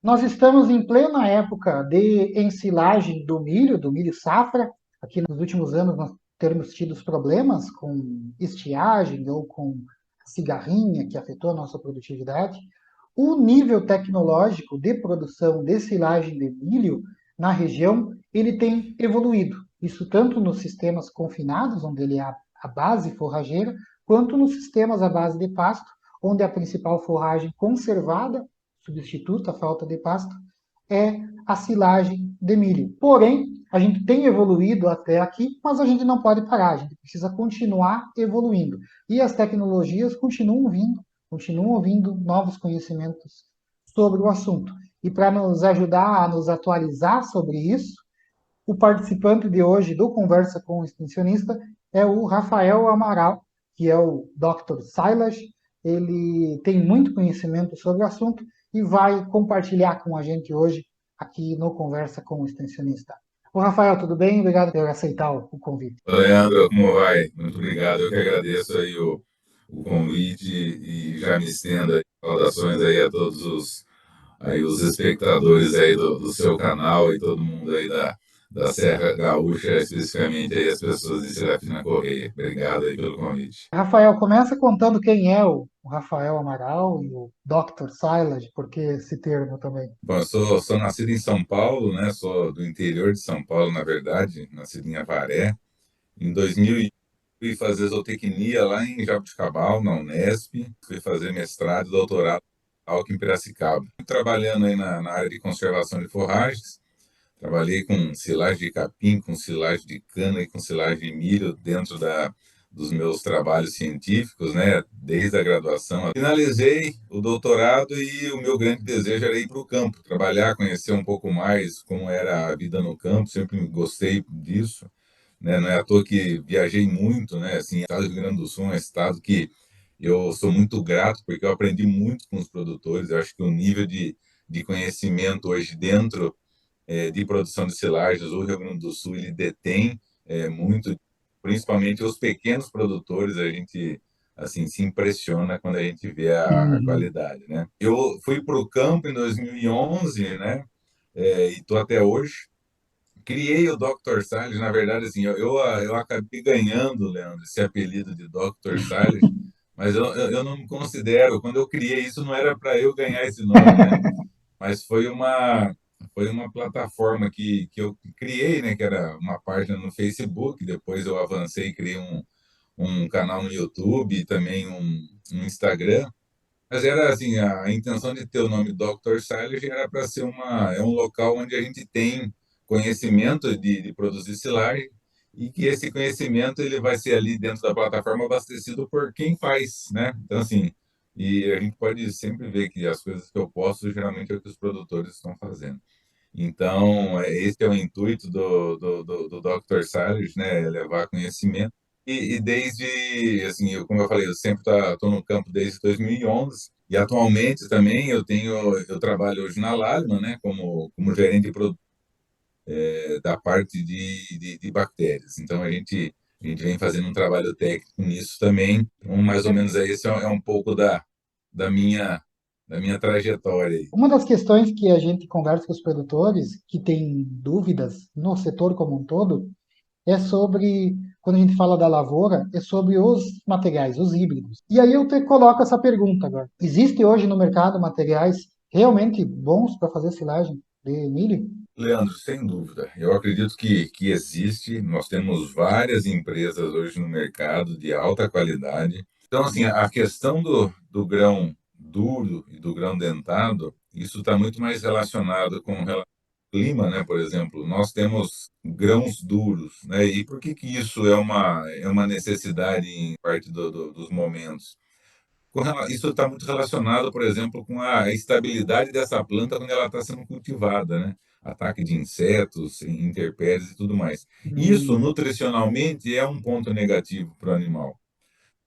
Nós estamos em plena época de ensilagem do milho safra. Aqui nos últimos anos nós temos tido problemas com estiagem ou com cigarrinha, que afetou a nossa produtividade. O nível tecnológico de produção de silagem de milho na região, ele tem evoluído. Isso tanto nos sistemas confinados, onde ele é a base forrageira, quanto nos sistemas à base de pasto, onde a principal forragem conservada substituto à falta de pasto, é a silagem de milho. Porém, a gente tem evoluído até aqui, mas a gente não pode parar, a gente precisa continuar evoluindo. E as tecnologias continuam vindo novos conhecimentos sobre o assunto. E para nos ajudar a nos atualizar sobre isso, o participante de hoje do Conversa com o Extensionista é o Rafael Amaral, que é o Dr. Silas. Ele tem muito conhecimento sobre o assunto e vai compartilhar com a gente hoje aqui no Conversa com o Extensionista. O Rafael, tudo bem? Obrigado por aceitar o convite. Leandro, como vai? Muito obrigado. Eu que agradeço aí o convite e já me estendo aí, saudações aí a todos os espectadores aí do seu canal e todo mundo aí da Serra Gaúcha, especificamente aí as pessoas de Serafina Correia. Obrigado aí pelo convite. Rafael, começa contando quem é o Rafael Amaral e o Dr. Silas, porque esse termo também. Bom, eu sou nascido em São Paulo, né? Sou do interior de São Paulo, na verdade, nascido em Avaré. Em 2000 fui fazer zootecnia lá em Jaboticabal, na Unesp. Fui fazer mestrado e doutorado aqui em Piracicaba. Trabalhando aí na área de conservação de forragens. Trabalhei com silagem de capim, com silagem de cana e com silagem de milho dentro dos meus trabalhos científicos, né, desde a graduação. Finalizei o doutorado e o meu grande desejo era ir para o campo, trabalhar, conhecer um pouco mais como era a vida no campo, sempre gostei disso, né, não é à toa que viajei muito, né, assim, o estado do Rio Grande do Sul é um estado que eu sou muito grato porque eu aprendi muito com os produtores, eu acho que o nível de conhecimento hoje dentro de produção de silagens, o Rio Grande do Sul ele detém muito, principalmente os pequenos produtores, a gente assim se impressiona quando a gente vê a Uhum. qualidade, né? Eu fui para o campo em 2011, né? E estou até hoje. Criei o Dr. Salles, na verdade, assim, eu acabei ganhando, Leandro, esse apelido de Dr. Salles, mas eu não me considero, quando eu criei isso, não era para eu ganhar esse nome, né? Mas foi uma plataforma que eu criei, né, que era uma página no Facebook, depois eu avancei e criei um canal no YouTube e também um Instagram. Mas era assim, a intenção de ter o nome Dr. Silage era para ser é um local onde a gente tem conhecimento de produzir silagem e que esse conhecimento ele vai ser ali dentro da plataforma abastecido por quem faz, né? Então, assim, e a gente pode sempre ver que as coisas que eu posto geralmente é o que os produtores estão fazendo. Então, esse é o intuito do Dr. Salles, né? É levar conhecimento. E desde, assim, como eu falei, eu sempre estou no campo desde 2011. E atualmente também eu trabalho hoje na Lalma, né? Como gerente de produto da parte de bactérias. Então, a gente vem fazendo um trabalho técnico nisso também. Então, mais ou menos aí, esse é um pouco da minha, da minha trajetória aí. Uma das questões que a gente conversa com os produtores que têm dúvidas no setor como um todo é sobre, quando a gente fala da lavoura, é sobre os materiais, os híbridos. E aí eu te coloco essa pergunta agora. Existe hoje no mercado materiais realmente bons para fazer silagem de milho? Leandro, sem dúvida. Eu acredito que existe. Nós temos várias empresas hoje no mercado de alta qualidade. Então, assim, a questão do grão duro e do grão dentado, isso está muito mais relacionado com o clima, né? Por exemplo, nós temos grãos duros, né? E por que que isso é uma necessidade em parte dos momentos? Isso está muito relacionado, por exemplo, com a estabilidade dessa planta quando ela está sendo cultivada, né? Ataque de insetos, intempéries e tudo mais. Isso, Hum, nutricionalmente, é um ponto negativo para o animal.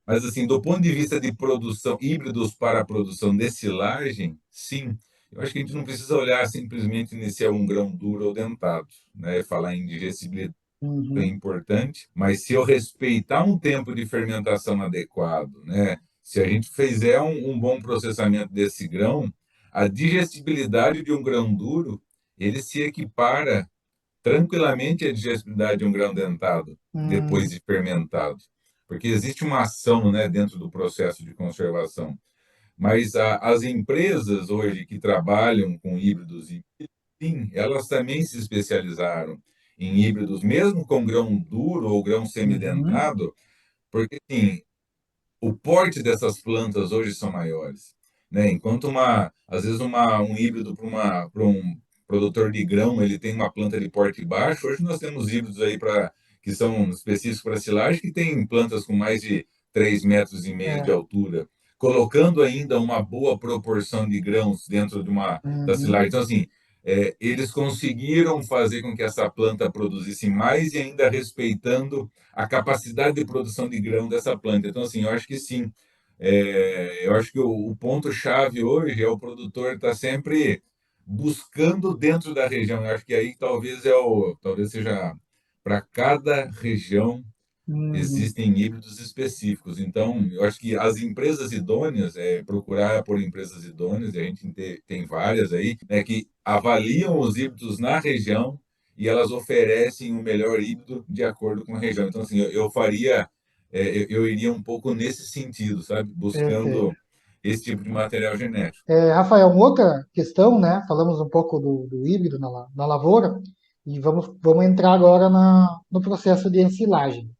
Mas, assim, do ponto de vista de produção, híbridos para a produção de silagem, sim. Eu acho que a gente não precisa olhar simplesmente se é um grão duro ou dentado, né? Falar em digestibilidade é uhum. importante, mas se eu respeitar um tempo de fermentação adequado, né? Se a gente fizer um bom processamento desse grão, a digestibilidade de um grão duro, ele se equipara tranquilamente à digestibilidade de um grão dentado, depois Hum, de fermentado. Porque existe uma ação, né, dentro do processo de conservação. Mas as empresas hoje que trabalham com híbridos, sim, elas também se especializaram em híbridos, mesmo com grão duro ou grão uhum, semidentado, porque, sim, o porte dessas plantas hoje são maiores, né? Enquanto às vezes um híbrido para um produtor de grão, ele tem uma planta de porte baixo. Hoje nós temos híbridos aí que são específicos para silagem, que tem plantas com mais de 3,5 metros de é, altura, colocando ainda uma boa proporção de grãos dentro da uhum, silagem. Então, assim, eles conseguiram fazer com que essa planta produzisse mais e ainda respeitando a capacidade de produção de grão dessa planta. Então, assim, eu acho que sim. Eu acho que o ponto-chave hoje é o produtor estar sempre buscando dentro da região. Eu acho que aí talvez seja para cada região uhum, existem híbridos específicos. Então, eu acho que as empresas idôneas, procurar por empresas idôneas, e a gente tem várias aí, né, que avaliam os híbridos na região e elas oferecem o melhor híbrido de acordo com a região. Então, assim, eu faria, eu iria um pouco nesse sentido, sabe? perfeito. Buscando esse tipo de material genético. Rafael, uma outra questão, né? Falamos um pouco do híbrido na lavoura e vamos entrar agora no processo de ensilagem.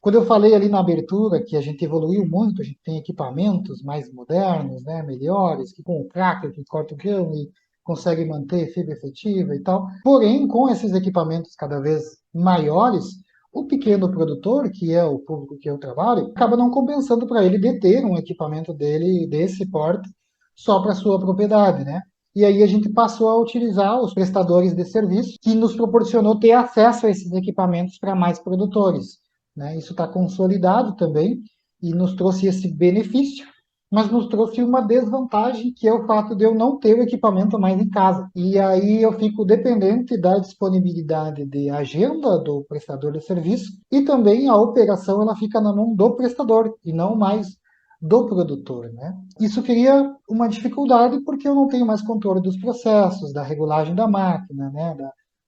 Quando eu falei ali na abertura que a gente evoluiu muito, a gente tem equipamentos mais modernos, né, melhores, que com o cracker que corta o grão e consegue manter fibra efetiva e tal. Porém, com esses equipamentos cada vez maiores, o pequeno produtor, que é o público que eu trabalho, acaba não compensando para ele deter um equipamento dele desse porte só para sua propriedade, né? E aí a gente passou a utilizar os prestadores de serviço, que nos proporcionou ter acesso a esses equipamentos para mais produtores, né? Isso está consolidado também e nos trouxe esse benefício, mas nos trouxe uma desvantagem, que é o fato de eu não ter o equipamento mais em casa. E aí eu fico dependente da disponibilidade de agenda do prestador de serviço e também a operação ela fica na mão do prestador e não mais do produtor, né? Isso cria uma dificuldade porque eu não tenho mais controle dos processos, da regulagem da máquina, né?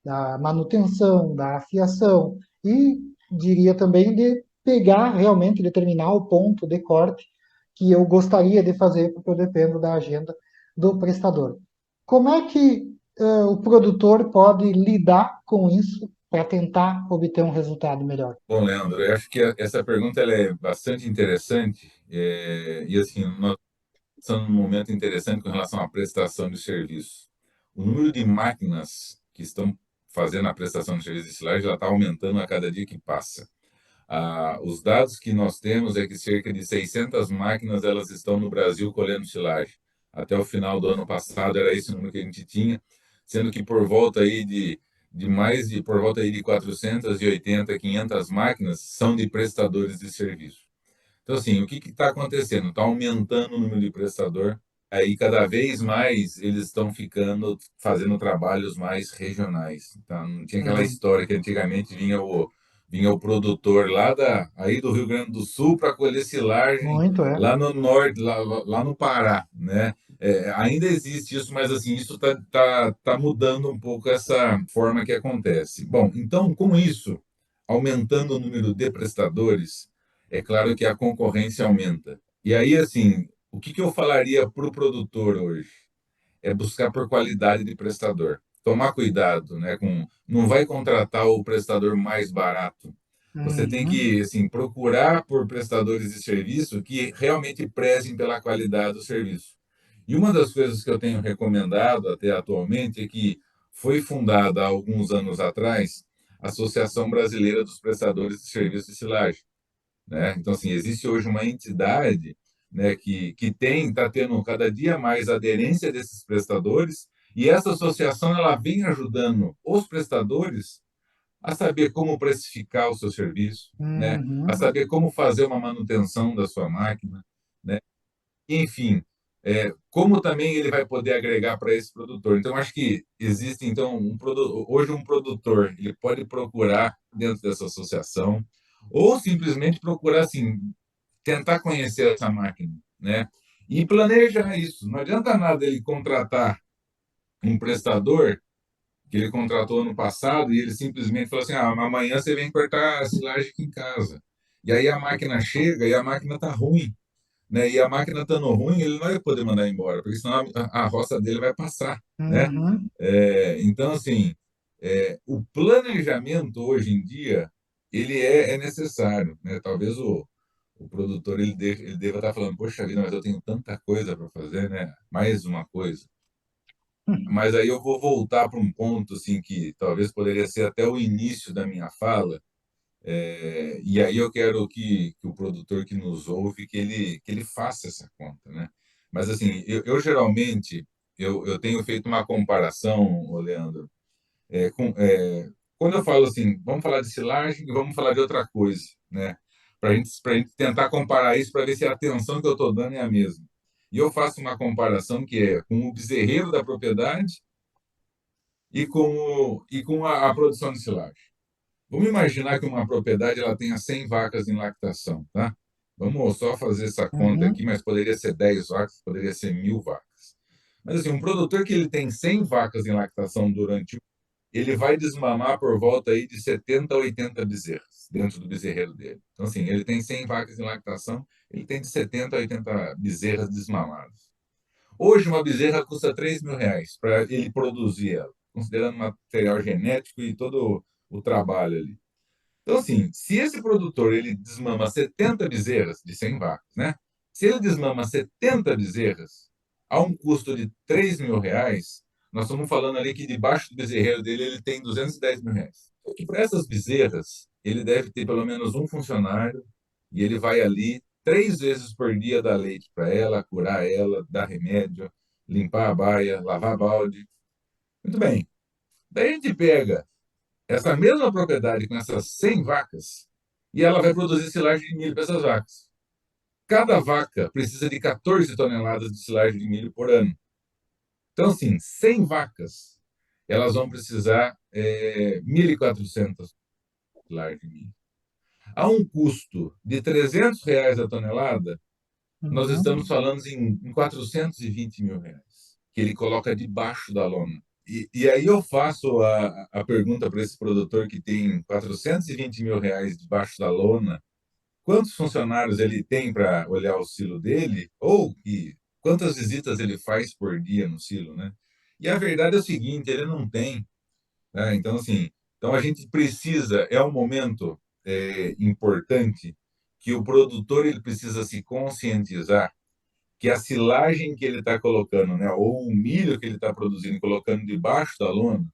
Da manutenção, da afiação e diria também de pegar realmente, determinar o ponto de corte que eu gostaria de fazer, porque eu dependo da agenda do prestador. Como é que o produtor pode lidar com isso para tentar obter um resultado melhor? Bom, Leandro, eu acho que essa pergunta ela é bastante interessante, e assim, nós estamos num momento interessante com relação à prestação de serviço. O número de máquinas que estão fazendo a prestação de serviço de silagem está aumentando a cada dia que passa. Os dados que nós temos é que cerca de 600 máquinas elas estão no Brasil colhendo silagem. Até o final do ano passado era esse o número que a gente tinha, sendo que por volta aí de 480, 500 máquinas são de prestadores de serviço. Então, assim, o que está acontecendo? Está aumentando o número de prestador, aí cada vez mais eles estão fazendo trabalhos mais regionais. Tá? Não tinha aquela Uhum. história que antigamente vinha o produtor aí do Rio Grande do Sul para colher silagem Muito, é. lá no norte, lá no Pará, né? Ainda existe isso, mas assim, isso tá mudando um pouco essa forma que acontece. Bom, então, com isso, aumentando o número de prestadores, é claro que a concorrência aumenta. E aí, assim, o que eu falaria para o produtor hoje? É buscar por qualidade de prestador. Tomar cuidado, né? Não vai contratar o prestador mais barato. Você tem Uhum. que, assim, procurar por prestadores de serviço que realmente prezem pela qualidade do serviço. E uma das coisas que eu tenho recomendado até atualmente é que foi fundada há alguns anos atrás a Associação Brasileira dos Prestadores de Serviços de Silagem, né? Então, assim, existe hoje uma entidade, né, que está tendo cada dia mais aderência desses prestadores, e essa associação ela vem ajudando os prestadores a saber como precificar o seu serviço, né, a Uhum. saber como fazer uma manutenção da sua máquina, né, enfim, como também ele vai poder agregar para esse produtor. Então, acho que existe, então, hoje um produtor, ele pode procurar dentro dessa associação, ou simplesmente procurar, assim, tentar conhecer essa máquina, né? e planejar isso. Não adianta nada ele contratar um prestador que ele contratou ano passado e ele simplesmente falou assim: ah, amanhã você vem cortar a silagem aqui em casa. E aí a máquina chega e a máquina está ruim. Né? E a máquina estando ruim, ele não vai poder mandar embora, porque senão a roça dele vai passar. Né? Uhum, Então, assim, o planejamento hoje em dia ele é necessário. Né? Talvez o produtor ele deva estar falando: poxa vida, mas eu tenho tanta coisa para fazer, né? Mais uma coisa. Mas aí eu vou voltar para um ponto assim que talvez poderia ser até o início da minha fala, e aí eu quero que o produtor que nos ouve que ele faça essa conta, né? Mas assim, eu geralmente eu tenho feito uma comparação, ô Leandro, quando eu falo assim, vamos falar de silagem e vamos falar de outra coisa, né? Para gente tentar comparar isso para ver se a atenção que eu estou dando é a mesma. E eu faço uma comparação que é com o bezerreiro da propriedade e com a produção de silagem. Vamos imaginar que uma propriedade ela tenha 100 vacas em lactação, tá? Vamos só fazer essa conta aqui, uhum, mas poderia ser 10 vacas, poderia ser 1.000 vacas. Mas assim, um produtor que ele tem 100 vacas em lactação durante ele vai desmamar por volta aí de 70 a 80 bezerras dentro do bezerreiro dele. Então, assim, ele tem 100 vacas em lactação, ele tem de 70 a 80 bezerras desmamadas. Hoje, uma bezerra custa R$ 3.000 para ele produzir ela, considerando material genético e todo o trabalho ali. Então, assim, se esse produtor ele desmama 70 bezerras de 100 vacas, né? Se ele desmama 70 bezerras a um custo de R$ 3.000, nós estamos falando ali que debaixo do bezerreiro dele ele tem R$ 210.000. E para essas bezerras, ele deve ter pelo menos um funcionário e ele vai ali 3 vezes por dia dar leite para ela, curar ela, dar remédio, limpar a baia, lavar balde. Muito bem. Daí a gente pega essa mesma propriedade com essas 100 vacas e ela vai produzir silagem de milho para essas vacas. Cada vaca precisa de 14 toneladas de silagem de milho por ano. Então, assim, 100 vacas, elas vão precisar 1.400 silagem de milho. A um custo de R$ 300 a tonelada, nós estamos uhum. falando em R$ 420.000, que ele coloca debaixo da lona. E aí eu faço a pergunta para esse produtor que tem R$ 420.000 debaixo da lona, quantos funcionários ele tem para olhar o silo dele, ou quantas visitas ele faz por dia no silo, né? E a verdade é o seguinte, ele não tem, né? Então, assim, então a gente precisa, é um momento importante que o produtor ele precisa se conscientizar que a silagem que ele está colocando, né, ou o milho que ele está produzindo e colocando debaixo da lona,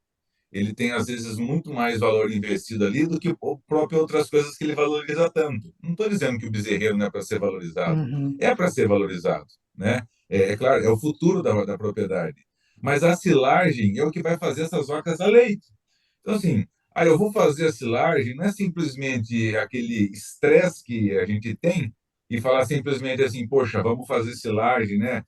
ele tem às vezes muito mais valor investido ali do que o próprio outras coisas que ele valoriza tanto. Não estou dizendo que o bezerreiro não é para ser valorizado, Uhum. é para ser valorizado, né? É claro, é o futuro da propriedade. Mas a silagem é o que vai fazer essas vacas a leite. Então, assim, eu vou fazer a silagem, não é simplesmente aquele estresse que a gente tem e falar simplesmente assim, poxa, vamos fazer silagem, né?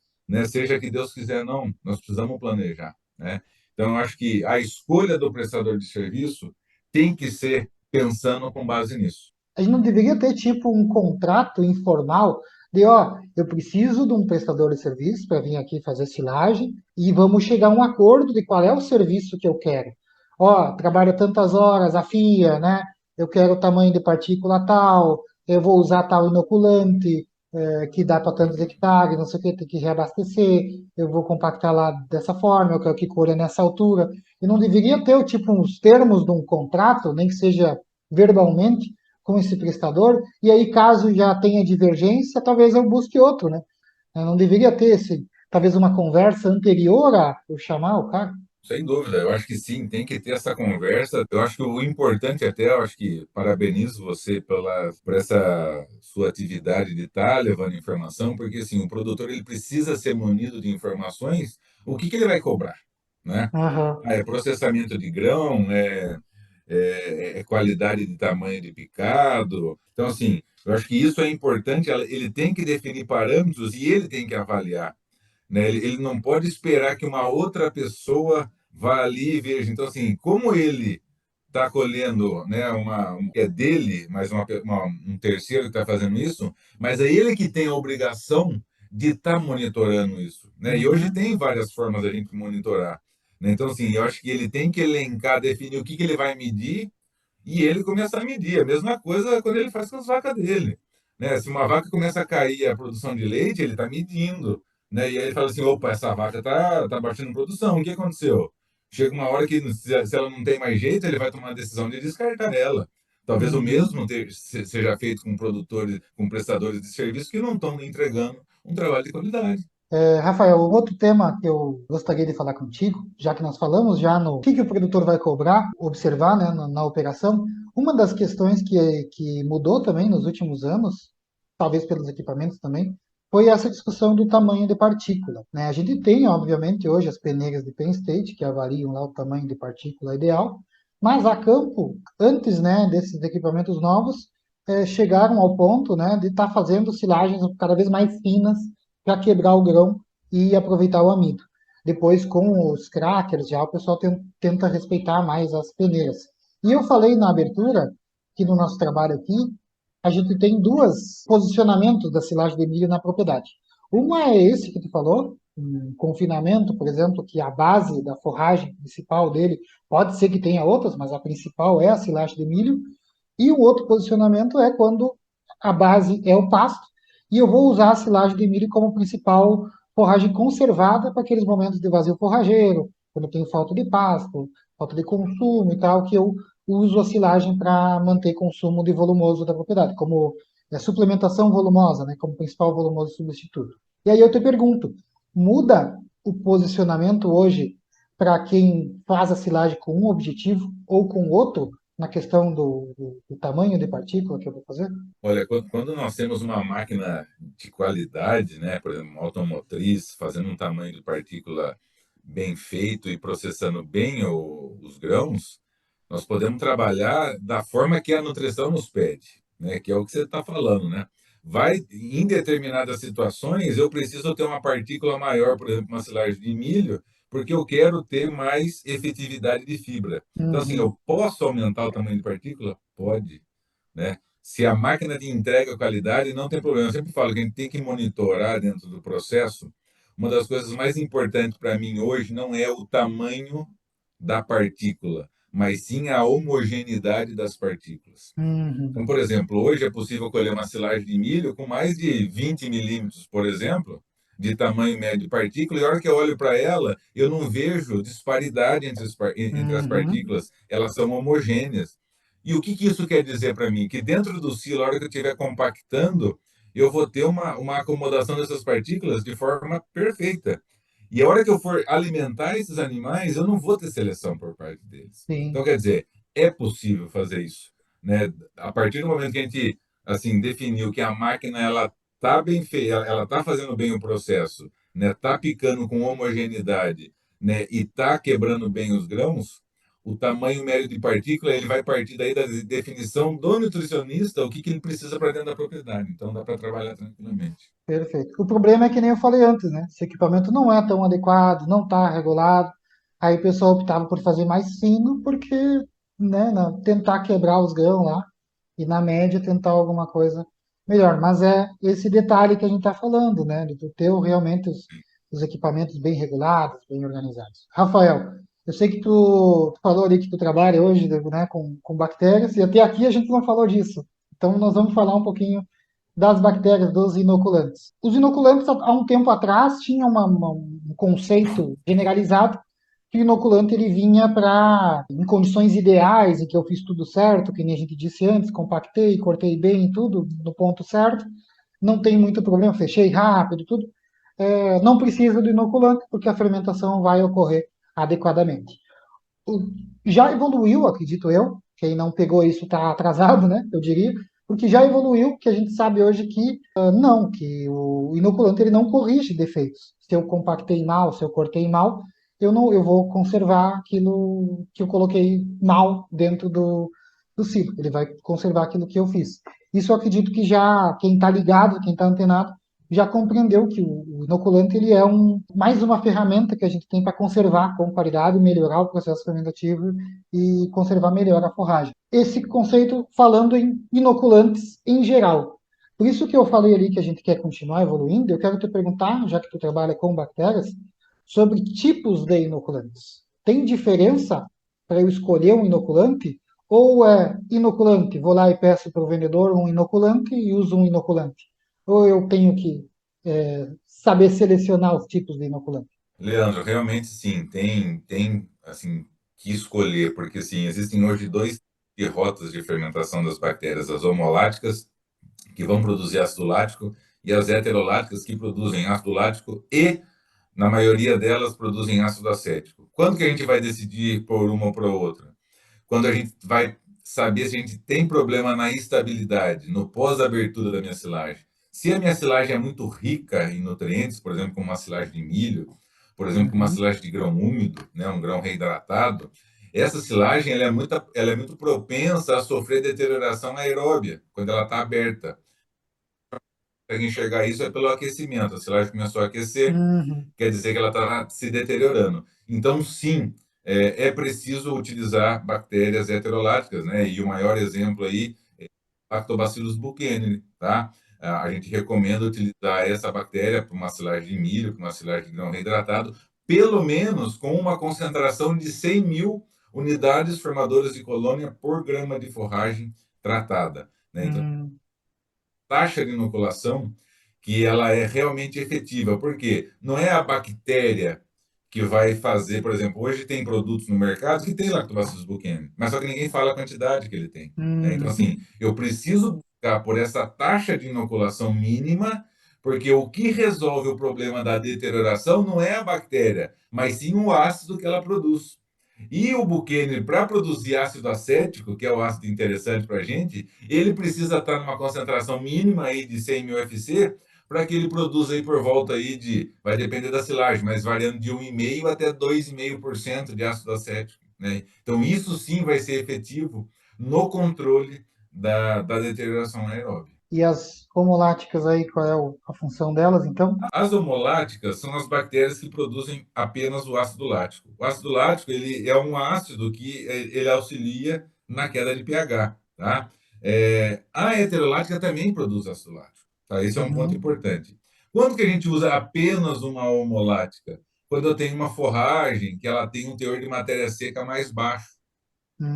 Seja que Deus quiser, não. Nós precisamos planejar, né? Então, eu acho que a escolha do prestador de serviço tem que ser pensando com base nisso. A gente não deveria ter tipo um contrato informal de, ó, eu preciso de um prestador de serviço para vir aqui fazer silagem e vamos chegar a um acordo de qual é o serviço que eu quero. Ó, trabalha tantas horas, a FIA, né? Eu quero o tamanho de partícula tal, eu vou usar tal inoculante, que dá para tantos hectares, não sei o que, tem que reabastecer, eu vou compactar lá dessa forma, eu quero que colha nessa altura. E não deveria ter tipo uns termos de um contrato, nem que seja verbalmente, com esse prestador, e aí, caso já tenha divergência, talvez eu busque outro, né? Eu não deveria ter talvez uma conversa anterior a eu chamar o cara. Sem dúvida, eu acho que sim, tem que ter essa conversa. Eu acho que o importante até, eu acho que parabenizo você por essa sua atividade de estar levando informação, porque assim, o produtor ele precisa ser munido de informações, o que ele vai cobrar, né? Aham. É processamento de grão, é qualidade de tamanho de picado. Então, assim, eu acho que isso é importante, ele tem que definir parâmetros e ele tem que avaliar, né? Ele não pode esperar que uma outra pessoa vá ali e veja. Então, assim, como ele está colhendo, né, que é dele, mas um terceiro que está fazendo isso, mas é ele que tem a obrigação de estar monitorando isso, né? E hoje Uhum. tem várias formas da gente monitorar, né? Então, assim, eu acho que ele tem que elencar, definir o que ele vai medir e ele começar a medir. A mesma coisa quando ele faz com as vacas dele, né? Se uma vaca começa a cair a produção de leite, ele está medindo, né? E aí ele fala assim, opa, essa vaca tá baixando produção, o que aconteceu? Chega uma hora que se ela não tem mais jeito, ele vai tomar a decisão de descartar ela. Talvez o Uhum. mesmo seja feito com produtores, com prestadores de serviço que não estão entregando um trabalho de qualidade. Rafael, um outro tema que eu gostaria de falar contigo, já que nós falamos já no que o produtor vai cobrar, observar, né, na operação, uma das questões que mudou também nos últimos anos, talvez pelos equipamentos também, foi essa discussão do tamanho de partícula, né? A gente tem, obviamente, hoje as peneiras de Penn State, que avaliam lá o tamanho de partícula ideal, mas a campo, antes, né, desses equipamentos novos, chegaram ao ponto, né, de estar fazendo silagens cada vez mais finas para quebrar o grão e aproveitar o amido. Depois, com os crackers, já o pessoal tenta respeitar mais as peneiras. E eu falei na abertura que no nosso trabalho aqui, a gente tem dois posicionamentos da silagem de milho na propriedade. Uma é esse que tu falou, um confinamento, por exemplo, que a base da forragem principal dele pode ser que tenha outras, mas a principal é a silagem de milho. E o outro posicionamento é quando a base é o pasto e eu vou usar a silagem de milho como principal forragem conservada para aqueles momentos de vazio forrageiro, quando eu tenho falta de pasto, falta de consumo e tal, que eu uso a silagem para manter consumo de volumoso da propriedade, como suplementação volumosa, né, como principal volumoso substituto. E aí eu te pergunto, muda o posicionamento hoje para quem faz a silagem com um objetivo ou com outro na questão do tamanho de partícula que eu vou fazer? Olha, quando nós temos uma máquina de qualidade, né, por exemplo, uma automotriz, fazendo um tamanho de partícula bem feito e processando bem os grãos, nós podemos trabalhar da forma que a nutrição nos pede, né, que é o que você está falando, né? Vai, em determinadas situações, eu preciso ter uma partícula maior, por exemplo, uma silagem de milho, porque eu quero ter mais efetividade de fibra. Então, assim, Uhum, eu posso aumentar o tamanho de partícula? Pode, né? Se a máquina te entrega qualidade, não tem problema. Eu sempre falo que a gente tem que monitorar dentro do processo. Uma das coisas mais importantes para mim hoje não é o tamanho da partícula, mas sim a homogeneidade das partículas. Então, uhum, por exemplo, hoje é possível colher uma silagem de milho com mais de 20 milímetros, por exemplo, de tamanho médio de partícula, e a hora que eu olho para ela, eu não vejo disparidade entre as uhum, partículas, elas são homogêneas. E o que, que isso quer dizer para mim? Que dentro do silo, a hora que eu estiver compactando, eu vou ter uma acomodação dessas partículas de forma perfeita. E a hora que eu for alimentar esses animais, eu não vou ter seleção por parte deles. Então, sim, quer dizer, é possível fazer isso, né? A partir do momento que a gente assim definiu que a máquina ela tá bem feita, ela tá fazendo bem o processo, né? Tá picando com homogeneidade, né? E tá quebrando bem os grãos, o tamanho médio de partícula ele vai partir daí da definição do nutricionista o que ele precisa para dentro da propriedade. Então dá para trabalhar tranquilamente. perfeito. O problema é que nem eu falei antes, né? Esse equipamento não é tão adequado, não está regulado. Aí o pessoal optava por fazer mais fino, porque, né, tentar quebrar os grãos lá e na média tentar alguma coisa melhor. Mas é esse detalhe que a gente está falando, né? De tu ter realmente os equipamentos bem regulados, bem organizados. Rafael, eu sei que tu falou ali que tu trabalha hoje, né, com bactérias, e até aqui a gente não falou disso. Então nós vamos falar um pouquinho das bactérias, dos inoculantes. Os inoculantes, há um tempo atrás, tinham um conceito generalizado que o inoculante ele vinha para, em condições ideais, em que eu fiz tudo certo, que nem a gente disse antes, compactei, cortei bem, tudo no ponto certo, não tem muito problema, fechei rápido, tudo. Não precisa do inoculante, porque a fermentação vai ocorrer adequadamente. Já evoluiu, acredito eu, quem não pegou isso está atrasado, né? Eu diria, porque já evoluiu, que a gente sabe hoje que não, que o inoculante ele não corrige defeitos. Se eu compactei mal, se eu cortei mal, eu vou conservar aquilo que eu coloquei mal dentro do ciclo. Ele vai conservar aquilo que eu fiz. Isso eu acredito que já quem está ligado, quem está antenado, já compreendeu que o inoculante ele é mais uma ferramenta que a gente tem para conservar com qualidade, melhorar o processo fermentativo e conservar melhor a forragem. Esse conceito falando em inoculantes em geral. Por isso que eu falei ali que a gente quer continuar evoluindo, eu quero te perguntar, já que tu trabalha com bactérias, sobre tipos de inoculantes. Tem diferença para eu escolher um inoculante? Ou é inoculante, vou lá e peço para o vendedor um inoculante e uso um inoculante? Ou eu tenho que saber selecionar os tipos de inoculante? Leandro, realmente sim, tem assim que escolher, porque sim, existem hoje dois de rotas de fermentação das bactérias, as homoláticas, que vão produzir ácido lático, e as heteroláticas, que produzem ácido lático e, na maioria delas, produzem ácido acético. Quando que a gente vai decidir por uma ou por outra? Quando a gente vai saber se a gente tem problema na estabilidade, no pós-abertura da minha silagem. Se a minha silagem é muito rica em nutrientes, por exemplo, como uma silagem de milho, por exemplo, como uma Uhum, silagem de grão úmido, né, um grão reidratado, essa silagem ela é muito propensa a sofrer deterioração aeróbia quando ela está aberta. Para enxergar isso é pelo aquecimento. A silagem começou a aquecer, uhum, quer dizer que ela está se deteriorando. Então, sim, é preciso utilizar bactérias heteroláticas, né? E o maior exemplo aí é Lactobacillus buchanani, tá? A gente recomenda utilizar essa bactéria para uma silagem de milho, para uma silagem de grão reidratado, pelo menos com uma concentração de 100.000 unidades formadoras de colônia por grama de forragem tratada, né? Então, uhum, taxa de inoculação que ela é realmente efetiva, porque não é a bactéria que vai fazer, por exemplo, hoje tem produtos no mercado que tem Lactobacillus buchanani, mas só que ninguém fala a quantidade que ele tem, né? Então, uhum, assim, eu preciso buscar por essa taxa de inoculação mínima, porque o que resolve o problema da deterioração não é a bactéria, mas sim o ácido que ela produz. E o Buchanan, para produzir ácido acético, que é o ácido interessante para a gente, ele precisa estar numa concentração mínima aí de 100.000 FC para que ele produza aí por volta aí de, vai depender da silagem, mas variando de 1,5% até 2,5% de ácido acético, né? Então isso sim vai ser efetivo no controle da deterioração aeróbica. E as homoláticas aí, qual é a função delas, então? As homoláticas são as bactérias que produzem apenas o ácido lático. O ácido lático ele é um ácido que ele auxilia na queda de pH, tá? A heterolática também produz ácido lático, tá? Esse é um ponto Uhum, importante. Quando que a gente usa apenas uma homolática? Quando eu tenho uma forragem que ela tem um teor de matéria seca mais baixo,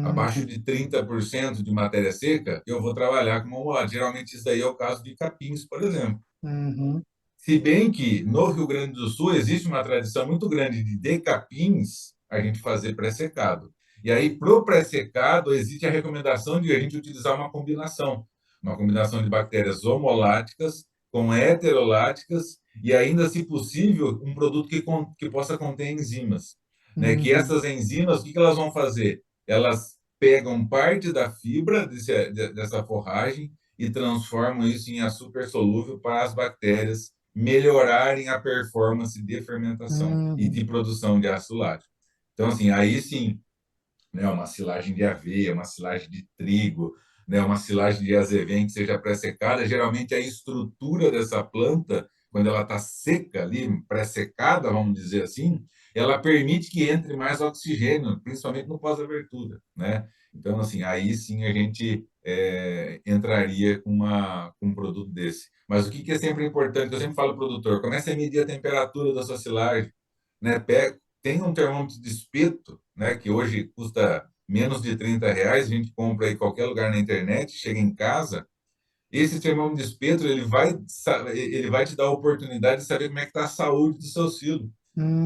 abaixo uhum, de 30% de matéria seca, eu vou trabalhar com uma homolática. Geralmente isso daí é o caso de capins, por exemplo. uhum, Se bem que no Rio Grande do Sul existe uma tradição muito grande de decapins a gente fazer pré-secado. E aí, para o pré-secado, existe a recomendação de a gente utilizar uma combinação de bactérias homoláticas com heteroláticas e ainda, se possível, um produto que possa conter enzimas. Né? Que uhum, essas enzimas, o que elas vão fazer? Elas pegam parte da fibra dessa forragem e transformam isso em açúcar solúvel para as bactérias melhorarem a performance de fermentação e uhum, de produção de ácido lático. Então, assim, aí sim, né, uma silagem de aveia, uma silagem de trigo, né, uma silagem de azevém que seja pré-secada, geralmente a estrutura dessa planta, quando ela está seca ali, pré-secada, vamos dizer assim, ela permite que entre mais oxigênio, principalmente no pós-abertura, né? Então, assim, aí sim a gente entraria com um produto desse. Mas o que é sempre importante, eu sempre falo ao produtor, comece a medir a temperatura da sua silagem, né? Tem um termômetro de espeto, né, que hoje custa menos de R$ 30, a gente compra aí em qualquer lugar na internet, chega em casa, esse termômetro de espeto, ele vai te dar a oportunidade de saber como é que está a saúde do seu silo,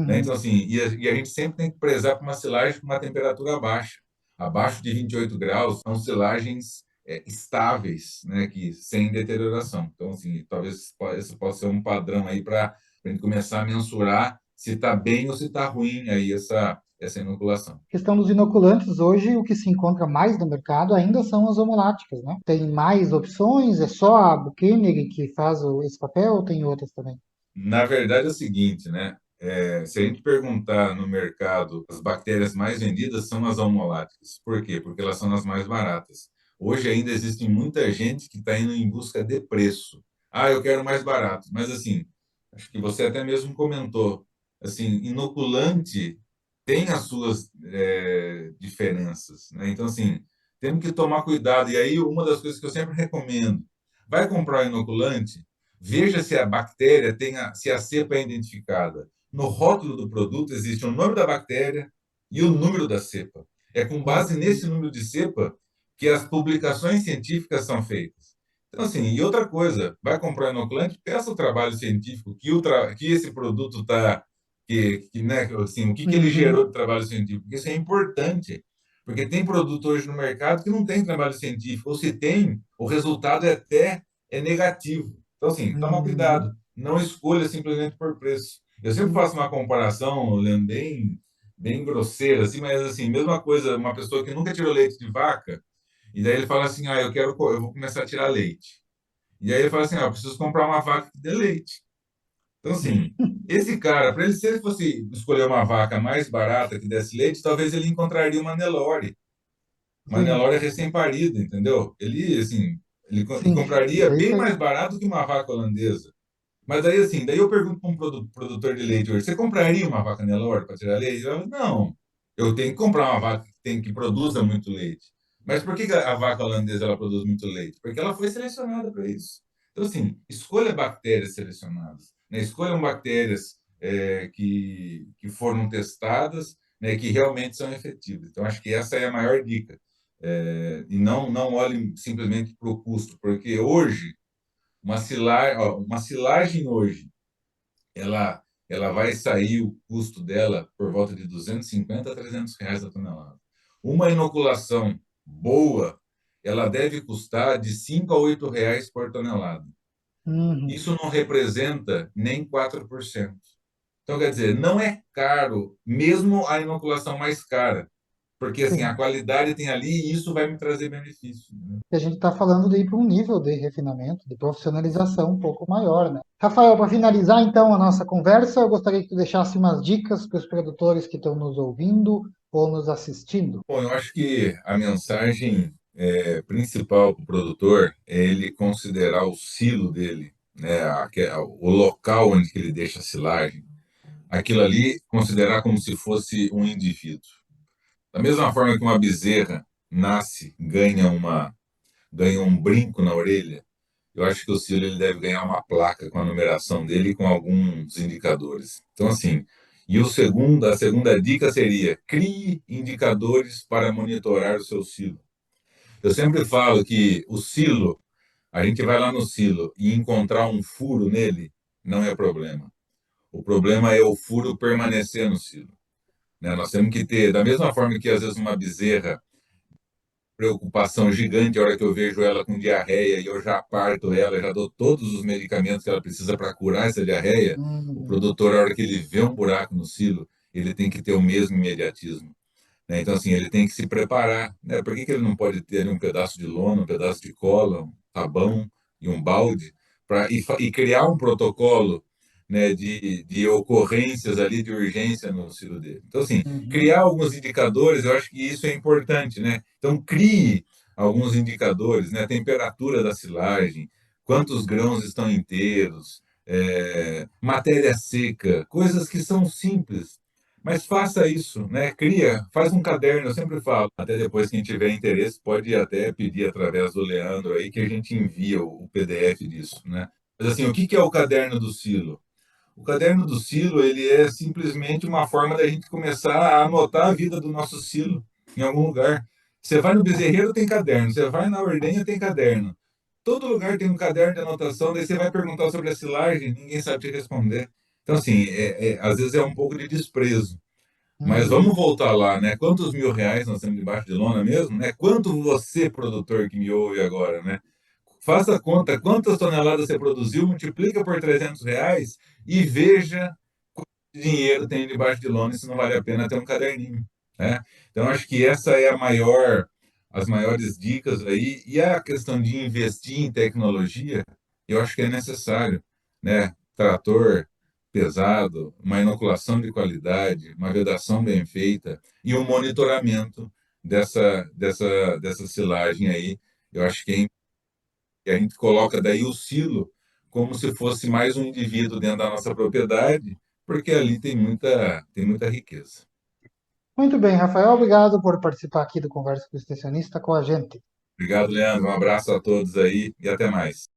né? Então, uhum, assim, e a gente sempre tem que prezar por uma silagem com uma temperatura baixa. Abaixo de 28 graus, são silagens estáveis, né, que, sem deterioração. Então, assim, talvez esse possa ser um padrão aí para a gente começar a mensurar se está bem ou se está ruim aí essa inoculação. questão dos inoculantes, hoje o que se encontra mais no mercado ainda são as homoláticas, né? Tem mais opções, é só a Buchanan que faz esse papel ou tem outras também? Na verdade é o seguinte, né? Se a gente perguntar no mercado, as bactérias mais vendidas são as homoláticas. Por quê? Porque elas são as mais baratas. Hoje ainda existe muita gente que está indo em busca de preço. Ah, eu quero mais barato. Mas assim, acho que você até mesmo comentou, assim, inoculante tem as suas diferenças, né? Então assim, temos que tomar cuidado. E aí uma das coisas que eu sempre recomendo, Vai comprar o inoculante, veja se a bactéria tem se a cepa é identificada. No rótulo do produto existe o nome da bactéria e o número da cepa. É com base Uhum. nesse número de cepa que as publicações científicas são feitas. Então, assim, e outra coisa, vai comprar inoculante, peça o trabalho científico que esse produto está, né, assim, o que ele gerou Uhum. de trabalho científico. Isso é importante, porque tem produto hoje no mercado que não tem trabalho científico, ou se tem, o resultado é negativo. Então, assim, toma Uhum. cuidado, não escolha simplesmente por preço. Eu sempre Uhum. faço uma comparação, Leandro, bem grosseira, assim, mas assim, mesma coisa, uma pessoa que nunca tirou leite de vaca, e daí ele fala assim, eu vou começar a tirar leite. E aí ele fala assim, eu preciso comprar uma vaca que dê leite. Então, assim, esse cara, para ele, se ele fosse escolher uma vaca mais barata que desse leite, talvez ele encontraria uma Nelore. Uma Sim, Nelore recém-parida, entendeu? Ele, assim, e sim. compraria É isso bem aí. mais barato que uma vaca holandesa. Mas daí, assim, daí eu pergunto para um produtor de leite hoje, você compraria uma vaca Nelore para tirar leite? Eu, não, eu tenho que comprar uma vaca que produza muito leite. Mas por que que a vaca holandesa ela produz muito leite? Porque ela foi selecionada para isso. Então, assim, escolha bactérias selecionadas, né? Escolham bactérias que foram testadas, né, que realmente são efetivas. Então, acho que essa é a maior dica. E não olhe simplesmente para o custo, porque hoje uma silagem hoje, ela vai sair o custo dela por volta de 250 a R$ 300 a tonelada. Uma inoculação boa, ela deve custar de 5 a R$ 8 por tonelada. Uhum. Isso não representa nem 4%. Então, quer dizer, não é caro, mesmo a inoculação mais cara, porque assim, a Sim. qualidade tem ali e isso vai me trazer benefício, né? E a gente está falando de ir para um nível de refinamento, de profissionalização um pouco maior, né? Rafael, para finalizar então a nossa conversa, eu gostaria que tu deixasse umas dicas para os produtores que estão nos ouvindo ou nos assistindo. Bom, eu acho que a mensagem principal para o produtor é ele considerar o silo dele, né, o local onde que ele deixa a silagem, aquilo ali considerar como se fosse um indivíduo. Da mesma forma que uma bezerra nasce, ganha um brinco na orelha, eu acho que o silo ele deve ganhar uma placa com a numeração dele e com alguns indicadores. Então, assim, a segunda dica seria: crie indicadores para monitorar o seu silo. Eu sempre falo que o silo, a gente vai lá no silo e encontrar um furo nele, não é problema. O problema é o furo permanecer no silo, né? Nós temos que ter, da mesma forma que às vezes uma bezerra, preocupação gigante a hora que eu vejo ela com diarreia e eu já parto ela, já dou todos os medicamentos que ela precisa para curar essa diarreia. O Uhum. produtor, a hora que ele vê um buraco no silo, ele tem que ter o mesmo imediatismo, né? Então, assim, ele tem que se preparar, né? Por que que ele não pode ter ali um pedaço de lona, um pedaço de cola, um sabão e um balde e criar um protocolo, né, de ocorrências ali de urgência no auxílio dele? Então, assim, Uhum. criar alguns indicadores, eu acho que isso é importante, né? Então, crie alguns indicadores, né? A temperatura da silagem, quantos grãos estão inteiros, matéria seca, coisas que são simples, mas faça isso, né? Faz um caderno, eu sempre falo. Até depois, quem tiver interesse, pode até pedir através do Leandro aí que a gente envia o PDF disso, né? Mas assim, o que que é o caderno do silo? O caderno do silo, ele é simplesmente uma forma da gente começar a anotar a vida do nosso silo em algum lugar. Você vai no bezerreiro, tem caderno. Você vai na ordenha, tem caderno. Todo lugar tem um caderno de anotação, daí você vai perguntar sobre a silagem, ninguém sabe te responder. Então, assim, às vezes é um pouco de desprezo. Mas vamos Uhum. voltar lá, né? Quantos R$ 1.000 nós temos debaixo de lona mesmo, né? Quanto você, produtor que me ouve agora, né? Faça a conta, quantas toneladas você produziu, multiplica por R$ 300 e veja que dinheiro tem debaixo de lona, se não vale a pena ter um caderninho, né? Então, acho que essa é as maiores dicas aí. E a questão de investir em tecnologia, eu acho que é necessário, né? Trator pesado, uma inoculação de qualidade, uma vedação bem feita e um monitoramento dessa silagem aí. Eu acho que a gente coloca daí o silo como se fosse mais um indivíduo dentro da nossa propriedade, porque ali tem muita riqueza. Muito bem, Rafael, obrigado por participar aqui do Conversa com o Extensionista com a gente. Obrigado, Leandro. Um abraço a todos aí e até mais.